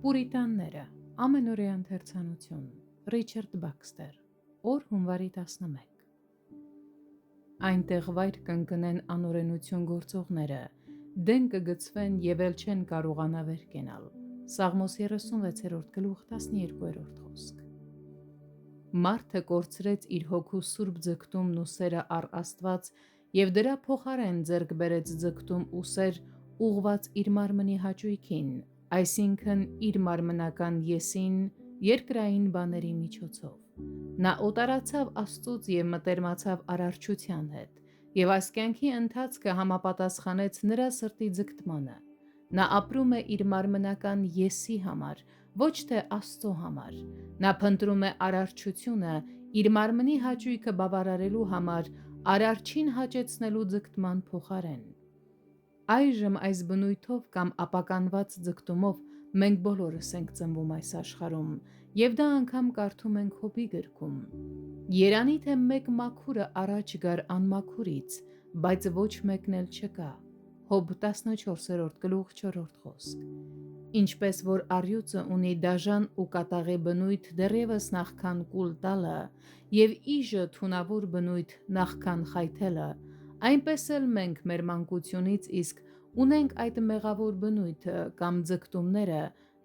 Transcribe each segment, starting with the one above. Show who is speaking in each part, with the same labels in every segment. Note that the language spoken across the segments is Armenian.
Speaker 1: Պուրիտանները, ամենօրյա ընթերցանություն, Ռիչարդ Բաքստեր, օր հունվարի 11։ Այնտեղ վայր կընկնեն անօրենություն գործողները, դեն կգցվեն և էլ չեն կարողանա վեր կենալ։ Սաղմոս 36-րդ գլուխ 12-րդ խոսք։ Մարդը կորցրեց իր հոգու սուրբ ձգտումն ու սերը առ Աստված և դրա փոխարեն ձեռք բերեց ձգտում ու սեր ուղղված իր մարմնի հաճույքին, այսինքն իր մարմնական եսին, երկրային բաների միջոցով։ Նա օտարացավ Աստծուց և մտերմացավ արարչության հետ, և այս կյանքի ընթացքը համապատասխանեց նրա սրտի ձգտմանը։ Նա ապրում է իր մարմնական եսի համար, ոչ թե Աստծո համար։ Նա փնտրում է արարչությունը իր մարմնի հաճույքը բավարարելու համար, արարչին հաճեցնելու ձգտման փոխարեն։ Այժմ այս բնույթով կամ ապականված ձգտումով մենք բոլորս ենք ծնվում այս աշխարհում, և դա անգամ կարդում ենք Հոբի գրքում. «Երանի թե մեկ մաքուրը առաջ գար անմաքուրից, բայց ոչ մեկն էլ չկա» (Հոբ 14-րդ գլուխ 4-րդ խոսք)։ Ինչպես որ առյուծը ունի դաժան ու կատաղի բնույթ դեռևս նախքան կուլ տալը, և իժը թունավոր բնույթ նախքան խայթելը, այնպես էլ մենք մեր մանկությունից իսկ ունենք այդ մեղավոր բնույթը կամ ձգտումները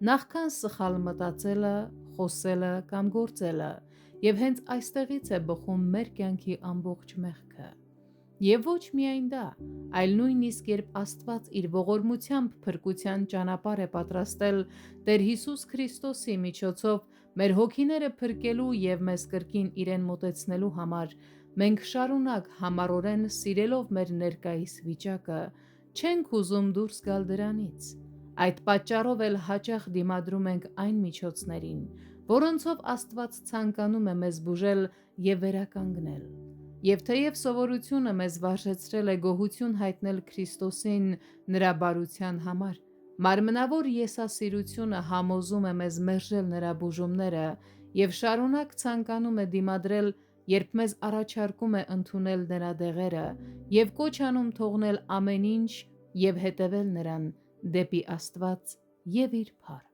Speaker 1: նախքան սխալ մտածելը, խոսելը կամ գործելը, և հենց այստեղից է բխում մեր կյանքի ամբողջ մեղքը։ Եվ ոչ միայն դա, այլ նույնիսկ երբ Աստված իր ողորմությամբ փրկության ճանապարհ է պատրաստել Տեր Հիսուս Քրիստոսի միջոցով մեր հոգիները փրկելու և մեզ կրկին իրեն մոտեցնելու համար, մենք շարունակ համառորեն սիրելով մեր ներկայիս վիճակը, չենք ուզում դուրս գալ դրանից։ Այդ պատճառով էլ հաճախ դիմադրում ենք այն միջոցներին, որոնցով Աստված ցանկանում է մեզ բուժել և վերականգնել։ Եվ թեև սովորությունը մեզ վարժեցրել է գոհություն հայտնել Քրիստոսին նրա բարության համար, մարմնավոր եսասիրությունը համոզում է մեզ մերժել նրա բուժումները և շարունակ ցանկանում է դիմադրել, երբ մեզ առաջարկում է ընդունել նրա դեղերը և կոչ անում թողնել ամեն ինչ և հետևել նրան դեպի Աստված և իր փառք։